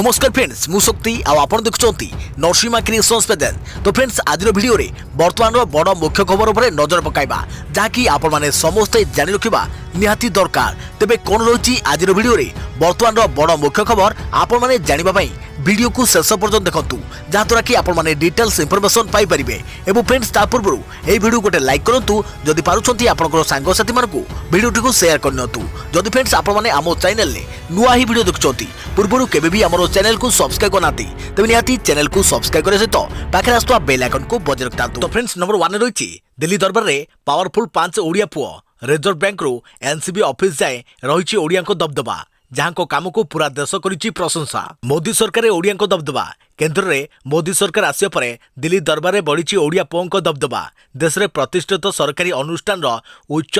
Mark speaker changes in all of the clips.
Speaker 1: नमस्कार फ्रेंड्स मु शक्ति आपण देखुंती नरसिंहा क्रिएशंस पेजेस। तो फ्रेंड्स आज वीडियो रे वर्तमान बड़ मुख्य खबर उपर नजर पकाइबा जहाँकि आपण माने समस्ते जानि रखिबा निहाती दरकार। तेबे कोन रही आज वीडियो रे वर्तमान बड़ मुख्य खबर आपण माने जानिबा पई वीडियो को शेष पर्यंत देखंतु जहाँद्वारा कि आपण माने डिटेल्स इंफॉर्मेशन पाई परिबे। एवं फ्रेंड्स ता पूर्व ए वीडियो गोटे लाइक करंतु जदि पारुछंती आपनकर सांग साथी मानकु वीडियो को शेयर करनतु। जदि फ्रेंड्स आपण माने आमो चैनल ले नुआ ही वीडियो देखुछंती पूर्व केबे भी हमरो चैनल को सब्सक्राइब करनाती तबे निहाती चैनल को सब्सक्राइब करे सहित पाखे आस्तुवा बेल आइकन को बजाय रखतांतु। तो फ्रेंड्स नंबर 1 रही दिल्ली दरबार रे पावरफुल 5 ओडिया पुओ रिजर्व बैंक रो एनसीबी ऑफिस जाए रही ओडिया को दबदबा जहाँ को काम को पूरा देश करिछि प्रशंसा। मोदी सरकार ओडिया को दबदबा केंद्र रे मोदी सरकार आसिया परे दिल्ली दरबार में बढ़ी ओडिया पुओं को दबदबा। देश में प्रतिष्ठित सरकारी अनुष्ठान उच्च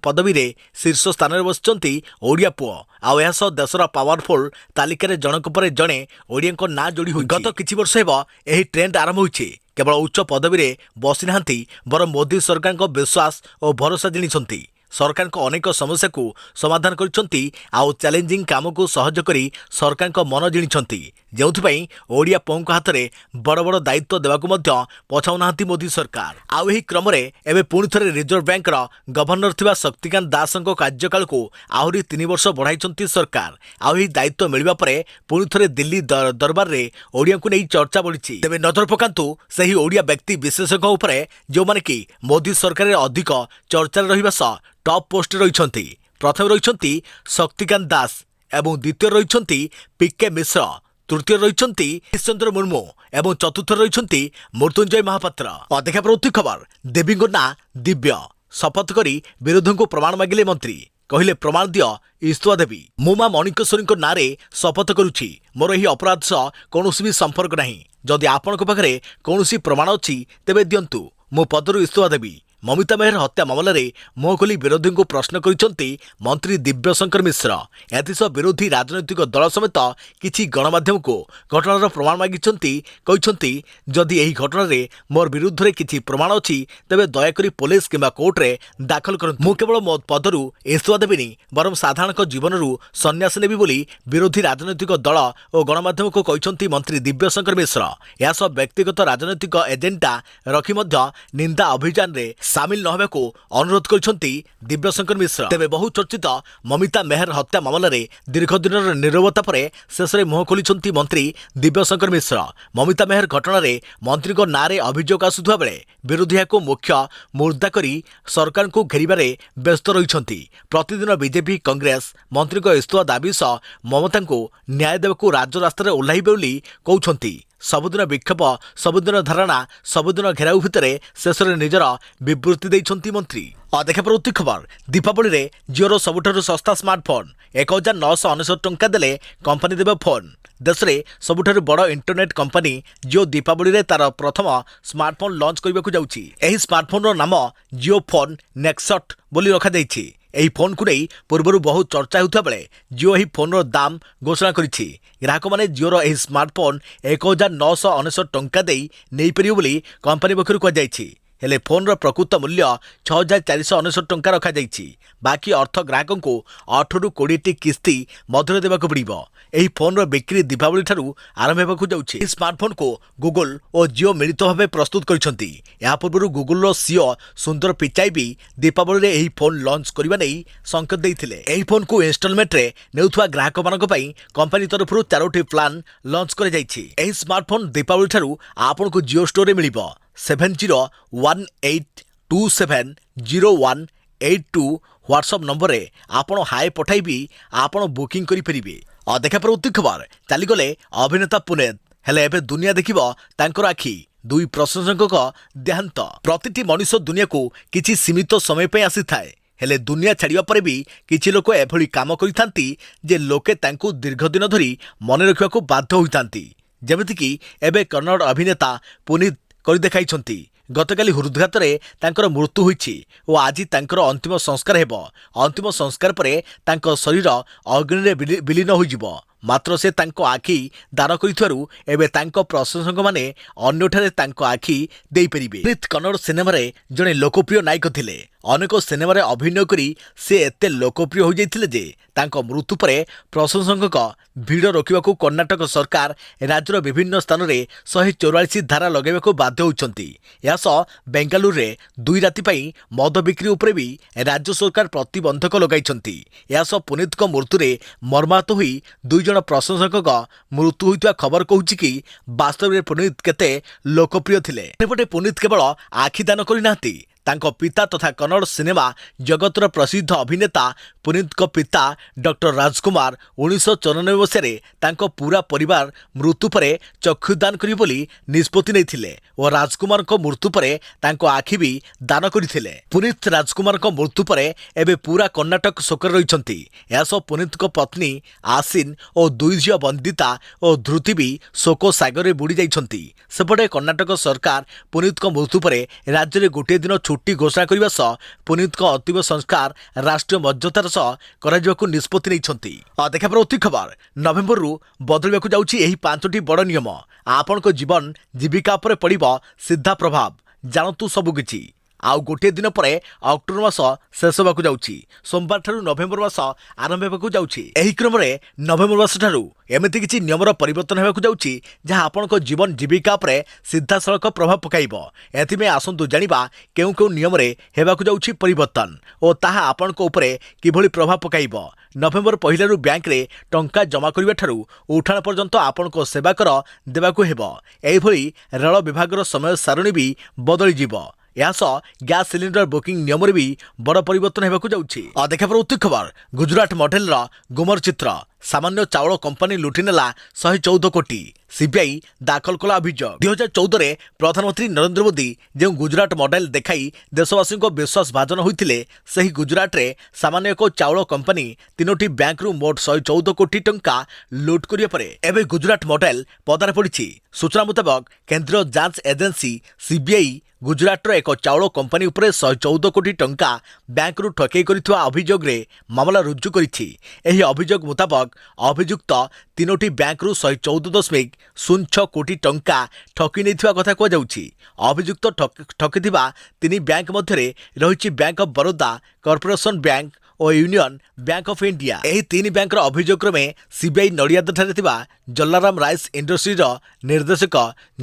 Speaker 1: पदवी रे शीर्ष स्थान में बसचंती ओडिया पुओ आउ यह देशर पावरफुल तालिकार जनक पर जड़े ओडिया ना जोड़ी हुई। गत किछि वर्ष हेब एही ट्रेंड आरंभ होइछि। केवल उच्च पदवी रे बसी नाहांती बर मोदी सरकार को विश्वास और भरोसा जिणिछंती। सरकार को अनेक समस्या को समाधान करिसंती आउ चैलेंजिंग काम को सहज करी सरकार को मन जिणिछंती जेउथि ओडिया पुओं हाथ में बड़ बड़ दायित्व देवाकू मध्य पछाउनाहांती मोदी सरकार। आउ एही क्रम रे एबे पुणी थरे रिजर्व बैंक गवर्नर थिबा शक्तिकांत दास कार्यकाल को आहुरी 3 वर्ष बढ़ाइछंती सरकार। आउ एही दायित्व मिलिबा परे पुणी थरे दिल्ली दरबार रे ओडिया को नै चर्चा बढ़िछि। तेबे नजर पकांतु सही ओडिया व्यक्ति विशेषज्ञ उपरे जो माने कि मोदी सरकार रे अधिक चर्चा रहिबा स टॉप पोस्ट रही। प्रथम रही शक्तिकांत दास एवं द्वितीय रही पीके मिश्र, तृतीय रही चंद्र मुर्मू एवं चतुर्थ रही मृत्युंजय महापात्र। अधिका प्रवृत्ति खबर देवी ना दिव्य शपथ करी विरोधी को प्रमाण मागिले मंत्री कहले प्रमाण दियो इस्तुआ देवी। मु मां मणिकेश्वरी ना शपथ करुछि मोर एही अपराध सह कौनसी भी संपर्क नहीं। जदि आपनक पाखरे कौनसी प्रमाण अछि तेबे दियंतु मु पदरु इस्तुआ देवी। ममिता मेहर हत्या मामला रे मुह खोली विरोधी को प्रश्न करिसंती मंत्री दिव्यशंकर मिश्र। एथिस विरोधी राजनैतिक दल समेत किछि गणमाध्यम को घटनार प्रमाण मागिसंती कहिसंती जदि एही घटना रे मोर विरुद्ध रे किछि प्रमाण अछि तेबे दयाकरी पुलिस किंबा कोर्ट रे दाखल करंतु। मु केवल मो पदरु इस्तुआ देबिनी बरम साधारण जीवनरू सन्यास नेबी बोली विरोधी राजनैतिक दल और गणमाध्यम को कहिसंती मंत्री दिव्यशंकर मिश्र। या सब व्यक्तिगत राजनैतिक एजेंडा रखी मध्य निंदा अभियान रे सामिल न को अनुरोध करछंती दिव्यशंकर मिश्र। तेबे बहु चर्चित ममिता मेहर हत्या मामला रे दीर्घ दिनर नीरवता परे शेष में मुह खोलिछंती मंत्री दिव्यशंकर मिश्र। ममिता मेहर घटना रे मंत्री को नारे अभियोग आसुथुवा बेले विरोधी को मुख्य मुर्दा करी सरकार को घेरिबारे व्यस्त रहिछंती। प्रतिदिन बीजेपी कांग्रेस मंत्री को इस्तुआ दाबी सह ममता को न्याय देवाकू राज्य रास्ता ओह्लाइबे बोली कहउछंती। सबुदिन विक्षोभ सबुदिन धारणा सबुदिन घेराउ भितरे शेष में निजर विवृत्ति देइछंती मंत्री। अधिका प्रवृत्ति खबर दीपावली रे जिओर सबुठारु सस्ता स्मार्टफोन 1999 टंका देले कंपनी देबे फोन। देश में सबुठारु बड़ इंटरनेट कंपनी जिओ दीपावली रे तार प्रथम स्मार्टफोन लॉन्च करबाकू जाउछि। एही स्मार्टफोन रो नाम जिओ फोन नेक्सट बोली रखा जाइछि। एही फोन को नहीं पूर्व बहुत चर्चा होता बेले जिओ ही फोन रो दाम घोषणा करिछि। ग्राहक माने जिओ रो एही स्मार्टफोन 1999 टंका देई नै परियो बोली कंपनी पक्षरु कह जाइछि। हेले फोन रो प्रकृत मूल्य 6499 टंका रखा जाइछि। बाकी अर्थ ग्राहक को 8 ରୁ 20 टी किस्ती मधुर देबाक पड़िबो। एही फोन रो बिक्री दीपावली ठारू आरंभ हेबाकू जाउछि। स्मार्टफोन को गूगल और जिओ मिलित भावे प्रस्तुत करिसंती। या पूर्व गूगल रो सीईओ सुंदर पिचाई भी दीपावली रे एही फोन लॉन्च करबा नै संकेत देइथिले। एही फोन को इंस्टॉलमेंट रे नेउथुवा ग्राहक मानक पई कंपनी तरफरु 4टी प्लान लॉन्च करे जाइछि। एही स्मार्टफोन दीपावली ठारू आपन को जिओ स्टोर रे मिलिबो। 7018270182 व्हाट्सएप नंबर रे आपण हाय पठाइबी आपण बुकिंग करि परिबे। अधिका प्रवृत्ति खबर चलीगले अभिनेता पुनेत हेले एबे दुनिया देखिबो तांकर आखि। दुई प्रशंसक देहांत। प्रतिटी मनुष्य दुनिया को किछि सीमित समय पे आसी थाए हेले दुनिया छाड़िया पर भी किछि लोक एभली काम करिथांती जे लोके तांको दीर्घ दिन धरी मन रखिया को बाध्य होइथांती। जेमिति कि एबे कन्नड़ अभिनेता पुनीत करि देखाइछंती। गतकाली हृदघात रे तांकर मृत्यु होइछि और आज तांकर अंतिम संस्कार हेबो। अंतिम संस्कार परे तांकर शरीर अग्नि रे विलीन होइजिबो। ମାତ୍ର ସେ ତାଙ୍କ ଆଖି ଦାନ କରିଥିବାରୁ ଏବେ ତାଙ୍କ ପ୍ରଶଂସକମାନେ ଅନ୍ୟଠାରେ ତାଙ୍କ ଆଖି ଦେଇପାରିବେ। ପୁନୀତ କନ୍ନଡ଼ ସିନେମାରେ ଜଣେ ଲୋକପ୍ରିୟ ନାୟକ ଥିଲେ। ଅନେକ ସିନେମାରେ ଅଭିନୟ କରି ସେ ଏତେ ଲୋକପ୍ରିୟ ହୋଇଯାଇଥିଲେ ଯେ ତାଙ୍କ ମୃତ୍ୟୁ ପରେ ପ୍ରଶଂସକଙ୍କ ଭିଡ଼ ରୋକିବାକୁ କର୍ଣ୍ଣାଟକ ସରକାର ରାଜ୍ୟର ବିଭିନ୍ନ ସ୍ଥାନରେ 144 ଧାରା ଲଗାଇବାକୁ ବାଧ୍ୟ ହୋଇଛନ୍ତି। ଏହା ସହ ବେଙ୍ଗାଲୁରୁରେ 2 ରାତି ପାଇଁ ମଦ ବିକ୍ରି ଉପରେ ବି ରାଜ୍ୟ ସରକାର ପ୍ରତିବନ୍ଧକ ଲଗାଇଛନ୍ତି। ଏହା ସହ ପୁନୀତଙ୍କ ମୃତ୍ୟୁରେ ମର୍ମାହତ ହୋଇ 2 ଜଣ ପ୍ରଶଂସକଙ୍କ ମୃତ୍ୟୁ ହୋଇଥିବା ଖବର କହୁଛି କି ବାସ୍ତବରେ ପୁନୀତ କେତେ ଲୋକପ୍ରିୟ ଥିଲେ। ସେପଟେ ପୁନୀତ କେବଳ ଆଖିଦାନ କରିନାହାନ୍ତି। ତାଙ୍କ ପିତା ତଥା କନ୍ନଡ଼ ସିନେମା ଜଗତର ପ୍ରସିଦ୍ଧ ଅଭିନେତା ପୁନୀତଙ୍କ ପିତା ଡକ୍ଟର ରାଜକୁମାର 1994 ମସିହାରେ ତାଙ୍କ ପୁରା ପରିବାର ମୃତ୍ୟୁ ପରେ ଚକ୍ଷୁଦାନ କରିବେ ବୋଲି ନିଷ୍ପତ୍ତି ନେଇଥିଲେ ଓ ରାଜକୁମାରଙ୍କ ମୃତ୍ୟୁ ପରେ ତାଙ୍କ ଆଖି ବି ଦାନ କରିଥିଲେ। ପୁନୀତ ରାଜକୁମାରଙ୍କ ମୃତ୍ୟୁ ପରେ ଏବେ ପୁରା କର୍ଣ୍ଣାଟକ ଶୋକରେ ରହିଛନ୍ତି। ଏହାସହ ପୁନୀତଙ୍କ ପତ୍ନୀ ଆସିନ ଓ 2 ଝିଅ ବନ୍ଦିତା ଓ ଧୃତି ବି ଶୋକ ସାଗରରେ ବୁଡ଼ି ଯାଇଛନ୍ତି। ସେପଟେ କର୍ଣ୍ଣାଟକ ସରକାର ପୁନୀତଙ୍କ ମୃତ୍ୟୁ ପରେ ରାଜ୍ୟରେ ଗୋଟିଏ ଦିନ ଛୁଟି ଘୋଷଣା କରିବା ସହ ପୁନୀତଙ୍କ ଅନ୍ତିମ ସଂସ୍କାର ରାଷ୍ଟ୍ରୀୟ ମର୍ଯ୍ୟାଦାର ସହ କରାଯିବାକୁ ନିଷ୍ପତ୍ତି ନେଇଛନ୍ତି। ଦେଖା ପରବର୍ତ୍ତୀ ଖବର। ନଭେମ୍ବରରୁ ବଦଳିବାକୁ ଯାଉଛି ଏହି 5ଟି ବଡ଼ ନିୟମ। ଆପଣଙ୍କ ଜୀବନ ଜୀବିକା ଉପରେ ପଡ଼ିବ ସିଧା ପ୍ରଭାବ। ଜାଣନ୍ତୁ ସବୁକିଛି। ଆଉ ଗୋଟିଏ ଦିନ ପରେ ଅକ୍ଟୋବର ମାସ ଶେଷ ହେବାକୁ ଯାଉଛି। ସୋମବାର ଠାରୁ ନଭେମ୍ବର ମାସ ଆରମ୍ଭ ହେବାକୁ ଯାଉଛି। ଏହି କ୍ରମରେ ନଭେମ୍ବର ମାସ ଠାରୁ ଏମିତି କିଛି ନିୟମର ପରିବର୍ତ୍ତନ ହେବାକୁ ଯାଉଛି ଯାହା ଆପଣଙ୍କ ଜୀବନ ଜୀବିକା ଉପରେ ସିଧାସଳଖ ପ୍ରଭାବ ପକାଇବ। ଏଥିପାଇଁ ଆସନ୍ତୁ ଜାଣିବା କେଉଁ କେଉଁ ନିୟମରେ ହେବାକୁ ଯାଉଛି ପରିବର୍ତ୍ତନ ଓ ତାହା ଆପଣଙ୍କ ଉପରେ କିଭଳି ପ୍ରଭାବ ପକାଇବ। ନଭେମ୍ବର 1ରୁ ବ୍ୟାଙ୍କରେ ଟଙ୍କା ଜମା କରିବା ଠାରୁ ଉଠାଣ ପର୍ଯ୍ୟନ୍ତ ଆପଣଙ୍କ ସେବାକର ଦେବାକୁ ହେବ। ଏହିଭଳି ରେଳ ବିଭାଗର ସମୟ ସାରଣୀ ବି ବଦଳିଯିବ। ଏହା ସହ ଗ୍ୟାସ୍ ସିଲିଣ୍ଡର ବୁକିଂ ନିୟମରେ ବି ବଡ଼ ପରିବର୍ତ୍ତନ ହେବାକୁ ଯାଉଛି। ଦେଖା ପରବର୍ତ୍ତୀ ଖବର। ଗୁଜରାଟ ମଡେଲର ଗୁମର ଚିତ୍ର। ସାମାନ୍ୟ ଚାଉଳ କମ୍ପାନୀ ଲୁଟିନେଲା 114 କୋଟି। ସିବିଆଇ ଦାଖଲ କଲା ଅଭିଯୋଗ। 2014ରେ ପ୍ରଧାନମନ୍ତ୍ରୀ ନରେନ୍ଦ୍ର ମୋଦି ଯେଉଁ ଗୁଜରାଟ ମଡେଲ ଦେଖାଇ ଦେଶବାସୀଙ୍କ ବିଶ୍ୱାସ ଭାଜନ ହୋଇଥିଲେ, ସେହି ଗୁଜରାଟରେ ସାମାନ୍ୟ ଏକ ଚାଉଳ କମ୍ପାନୀ 3ଟି ବ୍ୟାଙ୍କରୁ ମୋଟ 114 କୋଟି ଟଙ୍କା ଲୁଟ୍ କରିବା ପରେ ଏବେ ଗୁଜରାଟ ମଡେଲ ପଦାରେ ପଡ଼ିଛି। ସୂଚନା ମୁତାବକ କେନ୍ଦ୍ରୀୟ ଯାଞ୍ଚ ଏଜେନ୍ସି ସିବିଆଇ ଗୁଜରାଟର ଏକ ଚାଉଳ କମ୍ପାନୀ ଉପରେ 114 କୋଟି ଟଙ୍କା ବ୍ୟାଙ୍କରୁ ଠକେଇ କରିଥିବା ଅଭିଯୋଗରେ ମାମଲା ରୁଜୁ କରିଛି। ଏହି ଅଭିଯୋଗ ମୁତାବକ ଅଭିଯୁକ୍ତ 3ଟି ବ୍ୟାଙ୍କରୁ 114.06 କୋଟି ଟଙ୍କା ଠକି ନେଇଥିବା କଥା କୁହାଯାଉଛି। ଅଭିଯୁକ୍ତ ଠକିଥିବା 3 ବ୍ୟାଙ୍କ ମଧ୍ୟରେ ରହିଛି bank of Baroda, corporation bank O union bank of India. ଏହି 3 ବ୍ୟାଙ୍କର ଅଭିଯୋଗ କ୍ରମେ ସିବିଆଇ ନଡ଼ିଆଦଠାରେ ଥିବା ଜଲାରାମ ରାଇସ୍ ଇଣ୍ଡଷ୍ଟ୍ରିର ନିର୍ଦ୍ଦେଶକ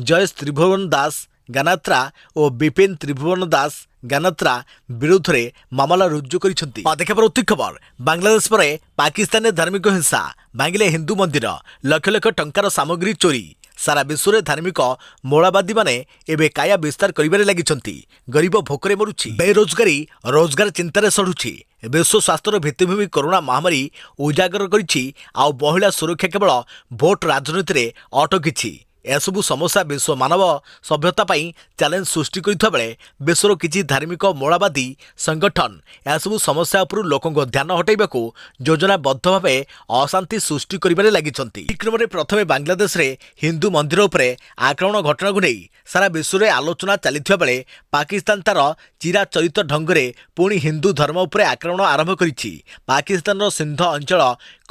Speaker 1: ଜୟେଶ ତ୍ରିଭୁବନ ଦାସ ଗାନାତ୍ରା ଓ ବିପିନ ତ୍ରିଭୁବନ ଦାସ ଗାନାତ୍ରା ବିରୁଦ୍ଧରେ ମାମଲା ରୁଜୁ କରିଛନ୍ତି। ଦେଖା ପରବର୍ତ୍ତୀ ଖବର। ବାଂଲାଦେଶ ପରେ ପାକିସ୍ତାନରେ ଧାର୍ମିକ ହିଂସା। ଭାଙ୍ଗିଲେ ହିନ୍ଦୁ ମନ୍ଦିର। ଲକ୍ଷ ଲକ୍ଷ ଟଙ୍କାର ସାମଗ୍ରୀ ଚୋରି। ସାରା ବିଶ୍ୱରେ ଧାର୍ମିକ ମୌଳବାଦୀମାନେ ଏବେ କାୟା ବିସ୍ତାର କରିବାରେ ଲାଗିଛନ୍ତି। ଗରିବ ଭୋକରେ ମରୁଛି। ବେରୋଜଗାରୀ ରୋଜଗାର ଚିନ୍ତାରେ ସଢୁଛି। ବିଶ୍ୱ ସ୍ୱାସ୍ଥ୍ୟର ଭିତ୍ତିଭୂମି କରୋନା ମହାମାରୀ ଉଜାଗର କରିଛି। ଆଉ ମହିଳା ସୁରକ୍ଷା କେବଳ ଭୋଟ ରାଜନୀତିରେ ଅଟକିଛି। ଏସବୁ ସମସ୍ୟା ବିଶ୍ୱ ମାନବ ସଭ୍ୟତା ପାଇଁ ଚ୍ୟାଲେଞ୍ଜ ସୃଷ୍ଟି କରିଥିବା ବେଳେ ବିଶ୍ୱର କିଛି ଧାର୍ମିକ ମୌଳବାଦୀ ସଂଗଠନ ଏସବୁ ସମସ୍ୟା ଉପରୁ ଲୋକଙ୍କ ଧ୍ୟାନ ହଟାଇବାକୁ ଯୋଜନାବଦ୍ଧ ଭାବେ ଅଶାନ୍ତି ସୃଷ୍ଟି କରିବାରେ ଲାଗିଛନ୍ତି। ଏହି କ୍ରମରେ ପ୍ରଥମେ ବାଂଲାଦେଶରେ ହିନ୍ଦୁ ମନ୍ଦିର ଉପରେ ଆକ୍ରମଣ ଘଟଣାକୁ ନେଇ ସାରା ବିଶ୍ୱରେ ଆଲୋଚନା ଚାଲିଥିବା ବେଳେ ପାକିସ୍ତାନ ତାର ଚିରାଚରିତ ଢଙ୍ଗରେ ପୁଣି ହିନ୍ଦୁ ଧର୍ମ ଉପରେ ଆକ୍ରମଣ ଆରମ୍ଭ କରିଛି। ପାକିସ୍ତାନର ସିନ୍ଧ ଅଞ୍ଚଳ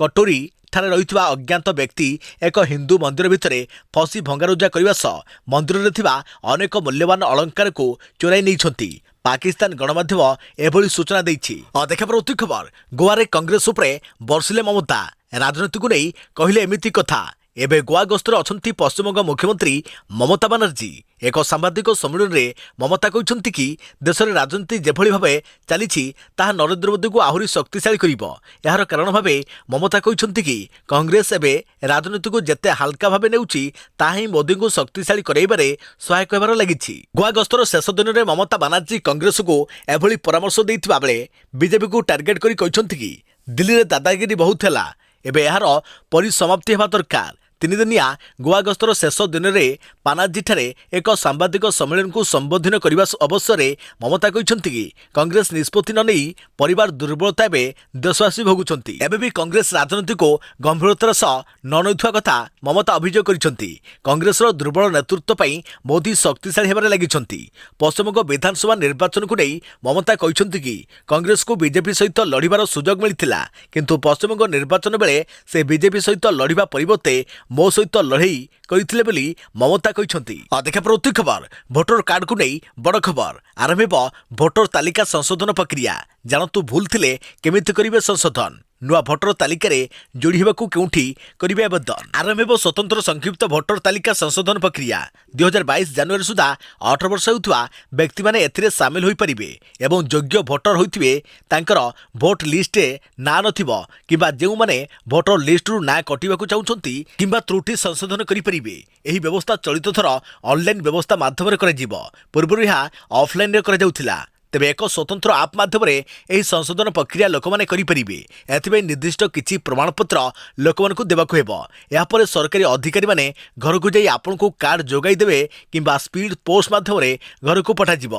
Speaker 1: କଟୋରୀ ଠାରେ ରହିଥିବା ଅଜ୍ଞାତ ବ୍ୟକ୍ତି ଏକ ହିନ୍ଦୁ ମନ୍ଦିର ଭିତରେ ଫସି ଭଙ୍ଗାରୁଜା କରିବା ସହ ମନ୍ଦିରରେ ଥିବା ଅନେକ ମୂଲ୍ୟବାନ ଅଳଙ୍କାରକୁ ଚୋରାଇ ନେଇଛନ୍ତି। ପାକିସ୍ତାନ ଗଣମାଧ୍ୟମ ଏଭଳି ସୂଚନା ଦେଇଛି। ଦେଖା ପରବର୍ତ୍ତୀ ଖବର। ଗୋଆରେ କଂଗ୍ରେସ ଉପରେ ବର୍ଷିଲେ ମମତା। ରାଜନୀତିକୁ ନେଇ କହିଲେ ଏମିତି କଥା। ଏବେ ଗୋଆ ଗସ୍ତରେ ଅଛନ୍ତି ପଶ୍ଚିମବଙ୍ଗ ମୁଖ୍ୟମନ୍ତ୍ରୀ ମମତା ବାନାର୍ଜୀ। ଏକ ସାମ୍ବାଦିକ ସମ୍ମିଳନୀରେ ମମତା କହିଛନ୍ତି କି ଦେଶରେ ରାଜନୀତି ଯେଭଳି ଭାବେ ଚାଲିଛି ତାହା ନରେନ୍ଦ୍ର ମୋଦିଙ୍କୁ ଆହୁରି ଶକ୍ତିଶାଳୀ କରିବ। ଏହାର କାରଣ ଭାବେ ମମତା କହିଛନ୍ତି କି କଂଗ୍ରେସ ଏବେ ରାଜନୀତିକୁ ଯେତେ ହାଲକା ଭାବେ ନେଉଛି ତାହା ହିଁ ମୋଦିଙ୍କୁ ଶକ୍ତିଶାଳୀ କରାଇବାରେ ସହାୟକ ହେବାର ଲାଗିଛି। ଗୋଆ ଗସ୍ତର ଶେଷ ଦିନରେ ମମତା ବାନାର୍ଜୀ କଂଗ୍ରେସକୁ ଏଭଳି ପରାମର୍ଶ ଦେଇଥିବା ବେଳେ ବିଜେପିକୁ ଟାର୍ଗେଟ କରି କହିଛନ୍ତି କି ଦିଲ୍ଲୀରେ ଦାଦାଗିରି ବହୁତ ହେଲା, ଏବେ ଏହାର ପରିସମାପ୍ତି ହେବା ଦରକାର। ତିନି ଦିନିଆ ଗୋଆ ଗସ୍ତର ଶେଷ ଦିନରେ ପାନାଜୀଠାରେ ଏକ ସାମ୍ବାଦିକ ସମ୍ମିଳନୀକୁ ସମ୍ବୋଧନ କରିବା ଅବସରରେ ମମତା କହିଛନ୍ତି କି କଂଗ୍ରେସ ନିଷ୍ପତ୍ତି ନ ନେଇ ପରିବାର ଦୁର୍ବଳତା ଏବେ ଦେଶବାସୀ ଭୋଗୁଛନ୍ତି। ଏବେ ବି କଂଗ୍ରେସ ରାଜନୀତିକୁ ଗମ୍ଭୀରତାର ସହ ନ ନେଉଥିବା କଥା ମମତା ଅଭିଯୋଗ କରିଛନ୍ତି। କଂଗ୍ରେସର ଦୁର୍ବଳ ନେତୃତ୍ୱ ପାଇଁ ମୋଦି ଶକ୍ତିଶାଳୀ ହେବାରେ ଲାଗିଛନ୍ତି। ପଶ୍ଚିମବଙ୍ଗ ବିଧାନସଭା ନିର୍ବାଚନକୁ ନେଇ ମମତା କହିଛନ୍ତି କି କଂଗ୍ରେସକୁ ବିଜେପି ସହିତ ଲଢ଼ିବାର ସୁଯୋଗ ମିଳିଥିଲା, କିନ୍ତୁ ପଶ୍ଚିମବଙ୍ଗ ନିର୍ବାଚନ ବେଳେ ସେ ବିଜେପି ସହିତ ଲଢ଼ିବା ପରିବର୍ତ୍ତେ ମୋ ସହିତ ଲଢ଼େଇ କରିଥିଲେ ବୋଲି ମମତା କହିଛନ୍ତି। ଅଧିକ ପରବର୍ତ୍ତୀ ଖବର, ଭୋଟର କାର୍ଡକୁ ନେଇ ବଡ଼ ଖବର। ଆରମ୍ଭ ହେବ ଭୋଟର ତାଲିକା ସଂଶୋଧନ ପ୍ରକ୍ରିୟା। ଜାଣନ୍ତୁ ଭୁଲ ଥିଲେ କେମିତି କରିବେ ସଂଶୋଧନ। ନୂଆ ଭୋଟର ତାଲିକାରେ ଯୋଡ଼ି ହେବାକୁ କେଉଁଠି କରିବେ ଆବେଦନ। ଆରମ୍ଭ ହେବ ସ୍ୱତନ୍ତ୍ର ସଂକ୍ଷିପ୍ତ ଭୋଟର ତାଲିକା ସଂଶୋଧନ ପ୍ରକ୍ରିୟା। 2022 ଜାନୁଆରୀ ସୁଦ୍ଧା 18 ବର୍ଷ ହେଉଥିବା ବ୍ୟକ୍ତିମାନେ ଏଥିରେ ସାମିଲ ହୋଇପାରିବେ ଏବଂ ଯୋଗ୍ୟ ଭୋଟର ହୋଇଥିବେ, ତାଙ୍କର ଭୋଟ ଲିଷ୍ଟରେ ନାଁ ନଥିବ କିମ୍ବା ଯେଉଁମାନେ ଭୋଟର ଲିଷ୍ଟରୁ ନାଁ କଟିବାକୁ ଚାହୁଁଛନ୍ତି କିମ୍ବା ତ୍ରୁଟି ସଂଶୋଧନ କରିପାରିବେ। ଏହି ବ୍ୟବସ୍ଥା ଚଳିତ ଥର ଅନଲାଇନ୍ ବ୍ୟବସ୍ଥା ମାଧ୍ୟମରେ କରାଯିବ। ପୂର୍ବରୁ ଏହା ଅଫଲାଇନ୍ରେ କରାଯାଉଥିଲା। ତେବେ ଏକ ସ୍ୱତନ୍ତ୍ର ଆପ୍ ମାଧ୍ୟମରେ ଏହି ସଂଶୋଧନ ପ୍ରକ୍ରିୟା ଲୋକମାନେ କରିପାରିବେ। ଏଥିପାଇଁ ନିର୍ଦ୍ଦିଷ୍ଟ କିଛି ପ୍ରମାଣପତ୍ର ଲୋକମାନଙ୍କୁ ଦେବାକୁ ହେବ। ଏହାପରେ ସରକାରୀ ଅଧିକାରୀମାନେ ଘରକୁ ଯାଇ ଆପଣଙ୍କୁ କାର୍ଡ ଯୋଗାଇ ଦେବେ କିମ୍ବା ସ୍ପିଡ୍ ପୋଷ୍ଟ ମାଧ୍ୟମରେ ଘରକୁ ପଠାଯିବ।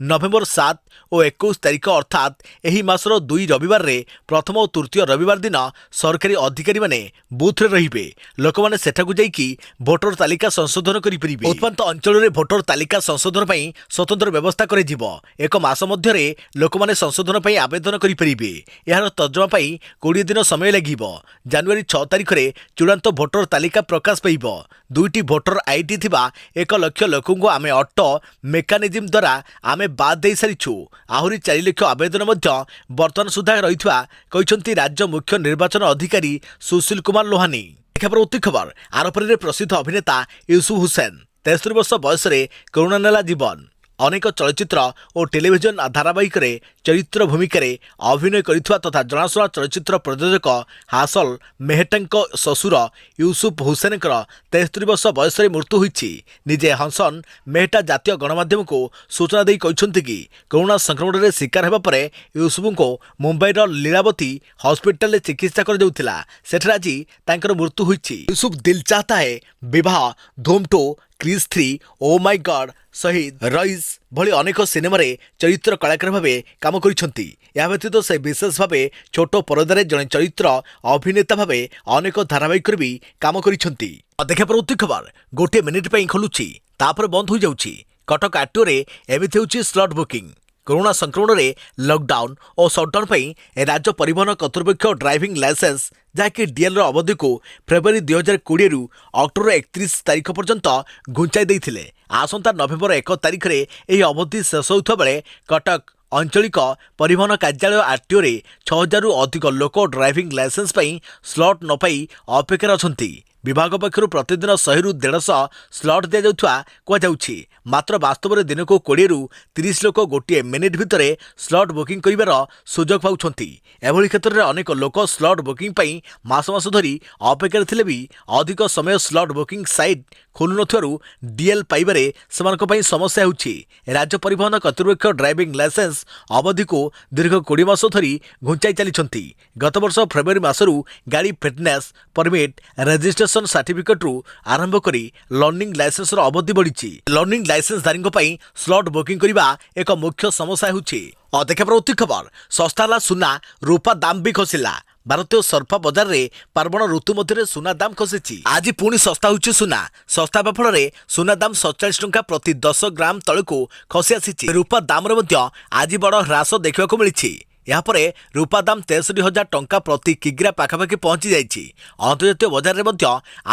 Speaker 1: ନଭେମ୍ବର 7 ଓ 21 ତାରିଖ ଅର୍ଥାତ୍ ଏହି ମାସର 2 ରବିବାରରେ ପ୍ରଥମ ଓ ତୃତୀୟ ରବିବାର ଦିନ ସରକାରୀ ଅଧିକାରୀମାନେ ବୁଥରେ ରହିବେ। ଲୋକମାନେ ସେଠାକୁ ଯାଇକି ଭୋଟର ତାଲିକା ସଂଶୋଧନ କରିପାରିବେ। ଉତ୍ପାନ୍ତ ଅଞ୍ଚଳରେ ଭୋଟର ତାଲିକା ସଂଶୋଧନ ପାଇଁ ସ୍ୱତନ୍ତ୍ର ବ୍ୟବସ୍ଥା କରାଯିବ। ଏକ ମାସ ମଧ୍ୟରେ ଲୋକମାନେ ସଂଶୋଧନ ପାଇଁ ଆବେଦନ କରିପାରିବେ। ଏହାର ତର୍ଜମା ପାଇଁ 20 ଦିନ ସମୟ ଲାଗିବ। ଜାନୁଆରୀ 6 ତାରିଖରେ ଚୂଡ଼ାନ୍ତ ଭୋଟର ତାଲିକା ପ୍ରକାଶ ପାଇବ। 2ଟି ଭୋଟର ଆଇଡି ଥିବା 1 ଲକ୍ଷ ଲୋକଙ୍କୁ ଆମେ ଅଟୋ ମେକାନିଜିମ୍ ଦ୍ୱାରା ଆମେ ବାଦ୍ ଦେଇସାରିଛୁ। ଆହୁରି 4 ଲକ୍ଷ ଆବେଦନ ମଧ୍ୟ ବର୍ତ୍ତମାନ ସୁଦ୍ଧା ରହିଥିବା କହିଛନ୍ତି ରାଜ୍ୟ ମୁଖ୍ୟ ନିର୍ବାଚନ ଅଧିକାରୀ ସୁଶୀଲ କୁମାର ଲୋହାନୀ। ପରବର୍ତ୍ତୀ ଖବର, ଆରପାରିରେ ପ୍ରସିଦ୍ଧ ଅଭିନେତା ୟୁସୁଫ ହୁସେନ 73 ବର୍ଷ ବୟସରେ କରୋନା ନେଲା ଜୀବନ। ଅନେକ ଚଳଚ୍ଚିତ୍ର ଓ ଟେଲିଭିଜନ ଧାରାବାହିକରେ ଚରିତ୍ର ଭୂମିକାରେ ଅଭିନୟ କରିଥିବା ତଥା ଜଣାଶୁଣା ଚଳଚ୍ଚିତ୍ର ପ୍ରଯୋଜକ ହାସଲ ମେହେଟ୍ଟାଙ୍କ ଶ୍ୱଶୁର ୟୁସୁଫ ହୁସେନଙ୍କର 73 ବର୍ଷ ବୟସରେ ମୃତ୍ୟୁ ହୋଇଛି। ନିଜେ ହସନ ମେହେଟ୍ଟା ଜାତୀୟ ଗଣମାଧ୍ୟମକୁ ସୂଚନା ଦେଇ କହିଛନ୍ତି କି କରୋନା ସଂକ୍ରମଣରେ ଶିକାର ହେବା ପରେ ୟୁସୁଫଙ୍କୁ ମୁମ୍ବାଇର ଲୀଳାବତୀ ହସ୍ପିଟାଲରେ ଚିକିତ୍ସା କରାଯାଉଥିଲା। ସେଠାରେ ଆଜି ତାଙ୍କର ମୃତ୍ୟୁ ହୋଇଛି। ୟୁସୁଫ ଦିଲ ଚାହତା ହେ, ବିବାହ, ଧୁମ୍ 2, କ୍ରିସ୍ 3, ଓ ମାଇ ଗଡ୍, ଶହୀଦ, ରଇସ୍ ଭଳି ଅନେକ ସିନେମାରେ ଚରିତ୍ର କଳାକାର ଭାବେ କାମ କରିଛନ୍ତି। ଏହା ବ୍ୟତୀତ ସେ ବିଶେଷ ଭାବେ ଛୋଟ ପରଦାରେ ଜଣେ ଚରିତ୍ର ଅଭିନେତା ଭାବେ ଅନେକ ଧାରାବାହିକରେ ବି କାମ କରିଛନ୍ତି। ଅଧିକ ପରବର୍ତ୍ତୀ ଖବର, 1 ମିନିଟ୍ ପାଇଁ ଖୋଲୁଛି ତାପରେ ବନ୍ଦ ହୋଇଯାଉଛି। କଟକ ଆର୍ଟିଓରେ ଏମିତି ହେଉଛି ସ୍ଲଟ୍ ବୁକିଂ। କରୋନା ସଂକ୍ରମଣରେ ଲକଡାଉନ ଓ ସଟ୍ଡାଉନ ପାଇଁ ରାଜ୍ୟ ପରିବହନ କର୍ତ୍ତୃପକ୍ଷ ଡ୍ରାଇଭିଂ ଲାଇସେନ୍ସ ଯାହାକି ଡିଏଲ୍ର ଅବଧିକୁ ଫେବୃଆରୀ 2020ରୁ ଅକ୍ଟୋବର 31 ତାରିଖ ପର୍ଯ୍ୟନ୍ତ ଘୁଞ୍ଚାଇ ଦେଇଥିଲେ। ଆସନ୍ତା ନଭେମ୍ବର 1 ତାରିଖରେ ଏହି ଅବଧି ଶେଷ ହେଉଥିବା ବେଳେ କଟକ ଆଞ୍ଚଳିକ ପରିବହନ କାର୍ଯ୍ୟାଳୟ ଆର୍ଟିଓରେ 6000ରୁ ଅଧିକ ଲୋକ ଡ୍ରାଇଭିଂ ଲାଇସେନ୍ସ ପାଇଁ ସ୍ଲଟ୍ ନ ପାଇ ଅପେକ୍ଷାରେ ଅଛନ୍ତି। ବିଭାଗ ପକ୍ଷରୁ ପ୍ରତିଦିନ 100ରୁ 150 ସ୍ଲଟ୍ ଦିଆଯାଉଥିବା କୁହାଯାଉଛି। ମାତ୍ର ବାସ୍ତବରେ ଦିନକୁ 20ରୁ 30 ଲୋକ 1 ମିନିଟ୍ ଭିତରେ ସ୍ଲଟ୍ ବୁକିଂ କରିବାର ସୁଯୋଗ ପାଉଛନ୍ତି। ଏଭଳି କ୍ଷେତ୍ରରେ ଅନେକ ଲୋକ ସ୍ଲଟ୍ ବୁକିଂ ପାଇଁ ମାସ ମାସ ଧରି ଅପେକ୍ଷାରେ ଥିଲେ ବି ଅଧିକ ସମୟ ସ୍ଲଟ୍ ବୁକିଂ ସାଇଟ୍ ଖୋଲୁନଥିବାରୁ ଡିଏଲ୍ ପାଇବାରେ ସେମାନଙ୍କ ପାଇଁ ସମସ୍ୟା ହେଉଛି। ରାଜ୍ୟ ପରିବହନ କର୍ତ୍ତୃପକ୍ଷ ଡ୍ରାଇଭିଂ ଲାଇସେନ୍ସ ଅବଧିକୁ ଦୀର୍ଘ 20 ମାସ ଧରି ଘୁଞ୍ଚାଇ ଚାଲିଛନ୍ତି। ଗତବର୍ଷ ଫେବୃଆରୀ ମାସରୁ ଗାଡ଼ି ଫିଟନେସ୍ ପରମିଟ୍, ରେଜିଷ୍ଟ୍ରେସନ ସାର୍ଟିଫିକେଟ୍ରୁ ଆରମ୍ଭ କରି ଲର୍ଣ୍ଣିଂ ଲାଇସେନ୍ସର ଅବଧି ବଢ଼ିଛି। ଲର୍ଣ୍ଣିଂ ଲାଇସେନ୍ସଧାରୀଙ୍କ ପାଇଁ ସ୍ଲଟ୍ ବୁକିଂ କରିବା ଏକ ମୁଖ୍ୟ ସମସ୍ୟା ହେଉଛି। ଅଧିକ ପରବର୍ତ୍ତୀ ଖବର, ଶସ୍ତା ହେଲା ସୁନା, ରୂପା ଦାମ ବି ଖସିଲା। ଭାରତୀୟ ସର୍ଫା ବଜାରରେ ପାର୍ବଣ ଋତୁ ମଧ୍ୟରେ ସୁନା ଦାମ ଖସିଛି। ଆଜି ପୁଣି ଶସ୍ତା ହେଉଛି ସୁନା। ଶସ୍ତା ହେବା ଫଳରେ ସୁନା ଦାମ 47 ଟଙ୍କା ପ୍ରତି 10 ଗ୍ରାମ ତଳକୁ ଖସି ଆସିଛି। ରୂପା ଦାମରେ ମଧ୍ୟ ଆଜି ବଡ଼ ହ୍ରାସ ଦେଖିବାକୁ ମିଳିଛି। ଏହାପରେ ରୂପା ଦାମ 63,000 ଟଙ୍କା ପ୍ରତି କିଗ୍ରା ପାଖାପାଖି ପହଞ୍ଚି ଯାଇଛି। ଅନ୍ତର୍ଜାତୀୟ ବଜାରରେ ମଧ୍ୟ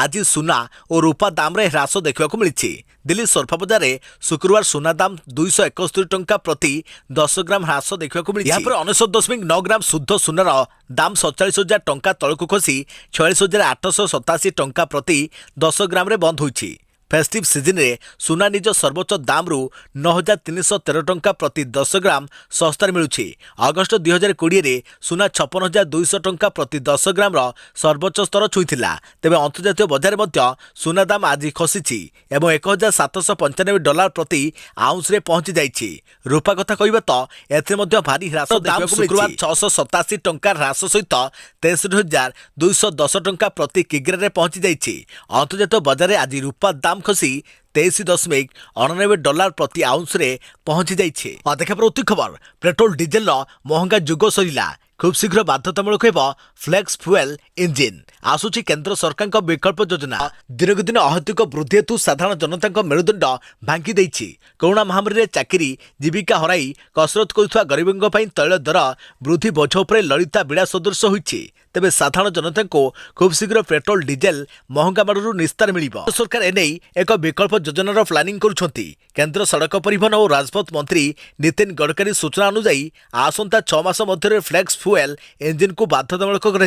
Speaker 1: ଆଜି ସୁନା ଓ ରୂପା ଦାମରେ ହ୍ରାସ ଦେଖିବାକୁ ମିଳିଛି। ଦିଲ୍ଲୀ ସର୍ଫା ବଜାରରେ ଶୁକ୍ରବାର ସୁନା ଦାମ 271 ଟଙ୍କା ପ୍ରତି 10 ଗ୍ରାମ ହ୍ରାସ ଦେଖିବାକୁ ମିଳିଛି। ଏହାପରେ 99.9 ଗ୍ରାମ ଶୁଦ୍ଧ ସୁନାର ଦାମ 47,000 ଟଙ୍କା ତଳକୁ ଖସି 46,887 ଟଙ୍କା ପ୍ରତି 10 ଗ୍ରାମରେ ବନ୍ଦ ହୋଇଛି। फेस्टिव सीजन रे सुना निज सर्वोच्च दाम रु 9,313 टंका प्रति 10 ग्राम सस्तार मिलुछि। अगस्ट 2020 रे सुना 56,200 टंका प्रति 10 ग्राम रो सर्वोच्च स्तर छुईथिला। तेबे अंतर्जातीय बजार मध्य सुना दाम आज खसिछि एवं $1,795 प्रति आउंस रे पहुंची जाइछि। रूपा कथा कहिबा तो एथे मध्य भारी ह्रास देखिबाकु शुक्रवार 687 टंका ह्रास सहित 63,210 टंका प्रति किग्रा रे पहुंची जाइछि। अंतर्जातीय बजार रे आज रूपा दाम खसी $23.99 प्रति आउंस रे पहुंची जाइछे। देखा प्रति खबर पेट्रोल डीजेल महंगा जुग सरिला। खूब शीघ्र बाध्यतामूलक हेब फ्लेक्स फ्यूएल इंजिन। आसुची केंद्र सरकार का विकल्प योजना। दिनकु दिन अहैतुक वृद्धि हेतु साधारण जनता मेरुदंड भांगी देइछि। कोरोना महामारी रे चाकरी जीविका हराई कसरत करुवा गरीबों तैल दर वृद्धि बोझ उपरे ललिता बिड़ा सदृश होइछि। तेबे साधारण जनता को खूब शीघ्र पेट्रोल डीजेल महंगा मारू निस्तार मिलिबो। सरकार एने एक विकल्प योजनार प्लानिंग करुछंती। केंद्र सड़क परिवहन और राजपथ मंत्री नितिन गडकरी सूचना अनुसार आसंता 6 मास मध्य फ्लेक्स फ्यूएल इंजिन को बाध्यतामूलक कर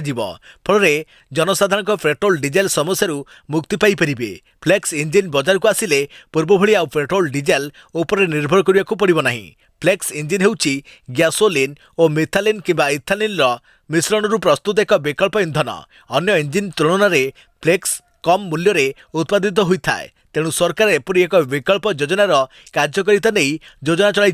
Speaker 1: फल जनसाधारण पेट्रोल डीजेल समस्या मुक्ति पाई परिबे। फ्लेक्स इंजिन बाजार को आसिले पूर्व भली आ पेट्रोल डीजेल उपर निर्भर करिया को पड़िबो नाही। फ्लेक्स इंजिन हेउची गैसोलिन और मिथालिन किबा इथानिल मिश्रण प्रस्तुत एक विकल्प इंधन। अन्य इंजिन तुलन में फ्लेक्स कम मूल्य रे उत्पादित होता है। तेणु सरकार एपरी एक विकल्प योजनार कार्यकारिता नहीं योजना चलाई।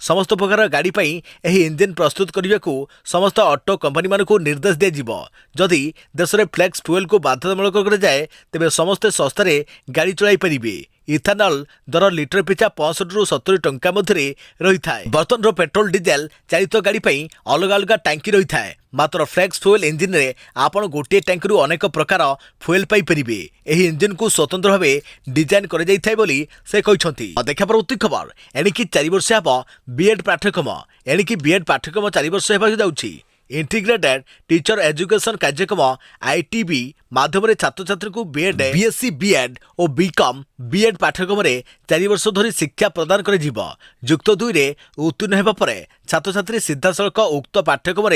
Speaker 1: समस्त प्रकार गाड़ी पाई एही इंजिन प्रस्तुत करने को समस्त ऑटो कंपनी मान को निर्देश दिया। जदि देश में फ्लेक्स फ्यूएल को बाध्यतामूलक कर जाए तेबे समस्ते सस्तार गाड़ी चलाई पारिबे। इथानल दर लिटर पिछा 65 रु 70 टंका मध्य रही है। बर्तमान पेट्रोल डीजेल चालित गाड़ी पाई अलग अलग टांकी रही है। मात्र फ्लेक्स फ्यूएल इंजिन रे आपण गोटे टैंक रु अनेक प्रकार फ्यूएल पाई परिबे। एही इंजिन को स्वतंत्र भावे डिजाइन कर जाइथाय बोली से कहिसंती। देखा परवर्ती खबर एणिकी 4 वर्ष हेबो बीएड पाठ्यक्रम। एणिकी बीएड पाठ्यक्रम 4 वर्ष हेबाकु जाउछि। इंटीग्रेटेड टीचर एजुकेशन कार्यक्रम आईटीबी माध्यम छात्र छात्री को बीएड बीएससी बीएड और बीकॉम बीएड पाठ्यक्रम 4 वर्ष धरी शिक्षा प्रदान कर युक्त 2 रे उत्तीर्ण होगा पर छात्र छात्री सीधासख उक्त पाठ्यक्रम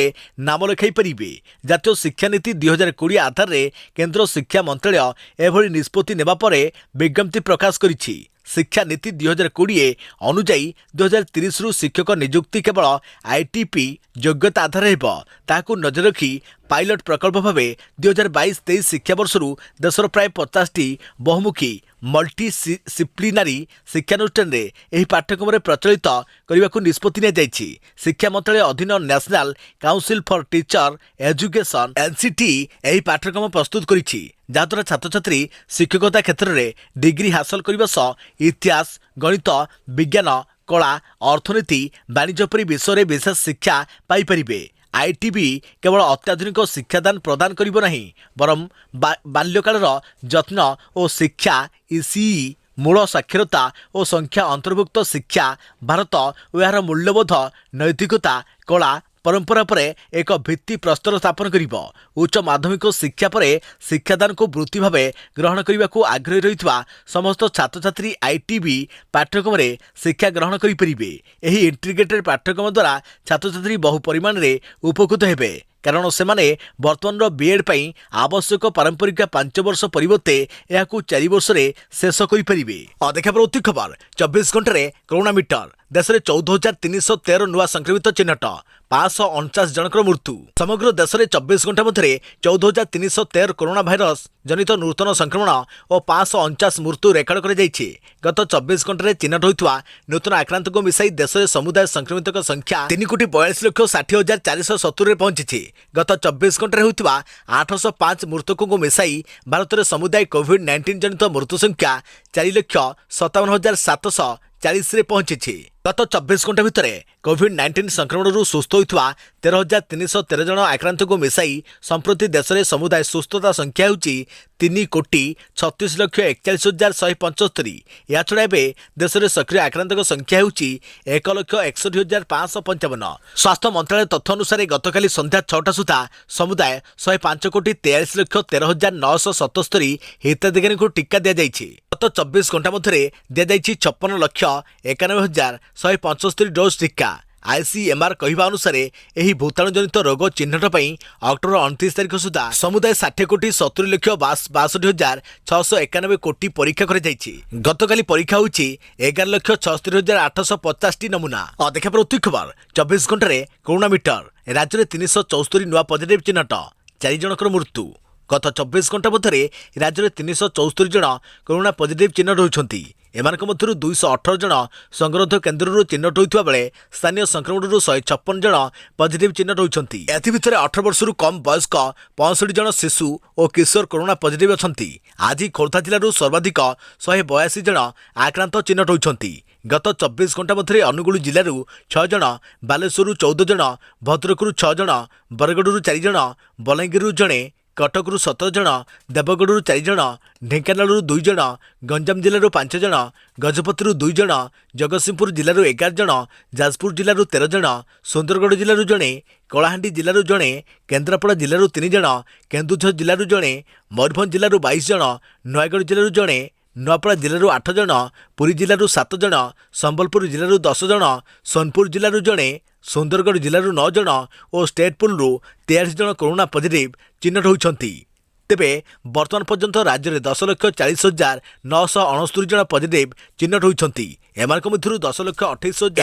Speaker 1: नाम लिखाई पारे। जातीय शिक्षा नीति 2020 आधार में केंद्र शिक्षा मंत्रालय एभली निष्पत्ति नेबा परे विज्ञप्ति प्रकाश करिछि। शिक्षा नीति 2020 अनुजाई 2030 रु शिक्षक नियुक्ति केवल आईटीपी योग्यता आधार हेबो। ताकू नजर रखी पायलट प्रकल्प भाव 2022-23 शिक्षा वर्ष देशर प्राय 50टी बहुमुखी मल्टीडिसिप्लिनारी शिक्षानुष्ठान में पाठ्यक्रम प्रचलित करने को निष्पत्ति नियाଯାଇଛି। शिक्षा मंत्रालय अधीन national council for teacher education NCT यह पाठ्यक्रम प्रस्तुत करिछि। जहाद्वारा छात्र छात्री शिक्षकता क्षेत्र में डिग्री हासिल करने सह इतिहास गणित विज्ञान कला अर्थनीति वाणिज्य परी विषय विशेष शिक्षा पाई परिबे। आईटीबी केवल अत्याधुनिक शिक्षादान प्रदान करिबो नहीं बरं बाल्यकालर यत्न और शिक्षा इसीई मूल साक्षरता और संख्या अंतर्भुक्त शिक्षा भारत और यार मूल्यबोध नैतिकता कला परंपरा पर एक भित्ति प्रस्तर स्थापन करिबो। उच्च माध्यमिक शिक्षा पर शिक्षादान को वृत्ति भाव ग्रहण करने को आग्रही रही समस्त छात्र छात्री आईटीबी पाठ्यक्रम शिक्षा ग्रहण करें। यही इंटीग्रेटेड पाठ्यक्रम द्वारा छात्र छात्री बहु परिमाण में उपकृत हेबे कारण से माने वर्तमान बीएड पाई आवश्यक पारंपरिक 5 वर्ष परिवर्ते यह 4 वर्ष शेष करें। देखा प्रवृत्ति खबर 24 घंटे कोरोना मीटर देश में 14,313 नुआ संक्रमित चिन्हट 549 जनकर मृत्यु। समग्र देश में 24 घंटा मध्य 14,313 कोरोना भाइरस जनित नूतन संक्रमण और 549 मृत्यु रेकर्ड कर गत 24 घंटे चिन्हट होता नूतन आक्रांत को मिसाई देश में समुदाय संक्रमित संख्या 3,42,60,470 पहुंची। गत 24 घंटे होता 805 मृतकों को मिसाई भारत में समुदाय कोविड-19 जनित मृत्यु संख्या 4,57,740 पहुंची। गत 24 घंटा भितर कोविड-19 संक्रमण सुस्थ होता 13,313 जन आक्रांत को मिसाई संप्रति देश में समुदाय सुस्थता संख्या होची 3,36,41,175। या छड़ा एवं देश में सक्रिय आक्रांत संख्या होची 1,61,555। स्वास्थ्य मंत्रालय तथ्य अनुसार गतकाली संध्या 6टा सुधा समुदाय 105,43,977 हिताधिकारी को टीका दि जाइछि। गत 24 घंटा मध्य दि जाइछि 56,91,175 डोज टीका। आईसीएमआर कहवा अनुसार यह भूताणु जनित रोग चिन्हट पर अक्टोबर 29 तारिख सुधा समुदाय 60,70,62,61,691 कोटी परीक्षा गतकाली परीक्षा होती 11,76,850 नमूना। देखा प्रति खबर 24 घंटे कोरोना मीटर राज्य में 374 नुआ पॉजिटिव चिन्हट 4 जनकर मृत्यु। गत 24 घंटा मध्य राज्य में 374 जन कोरोना पॉजिटिव चिन्हट होती। एमानक मध्यरु 218 जन संगरोध केन्द्रରୁ चिन्हट होइतबा बेले स्थानीय संक्रमणରୁ 156 जन पॉजिटिव चिन्हट होइछंती। एथि भितरे 18 वर्षରୁ कम वयस्क 65 जन शिशु और किशोर कोरोना पॉजिटिव अछंती। आज खोर्धा जिल्लाରୁ सर्वाधिक 182 जन आक्रांत चिन्हट होइछंती। गत 24 घंटा मध्य अनुगुल जिलूर 6 जन, बालेश्वरु 14 जन, भद्रकरू 6 जन, बरगड़ू 4 जन, बलांगीरु जड़े, कटकरू 17 जन, देवगड़ू 4 जन, ढेंकानालू 2 जन, गंजाम जिलूर 5 जन, गजपतिरू 2 जन, जगतसिंहपुर जिलूर 11 जन, जाजपुर जिलूर 13 जन, सुंदरगढ़ जिलूर जड़े, कलाहांडी जिलूर जड़े, केन्द्रापड़ा जिलूर 3 जन, केन्दुझर जिलूर जड़े, मयूरभंज जिलूर 22 जन, नयगढ़ जिलूर जड़े, नुआपड़ा जिलूर 8 जन, पुरी जिलूर 7 जन, संबलपुर जिलूर 10 जन, सोनपुर जिलूर जड़े, सुंदरगढ़ जिलूर 9 जन और स्टेटपुलू 83 जन कोरोना पॉजिटिव चिन्हट होइछंती। तेबे वर्तमान पर्यंत राज्य में 10,40,969 जन पॉजिटिव चिन्हट होइछंती। एमानक मध्यरु 10,28,000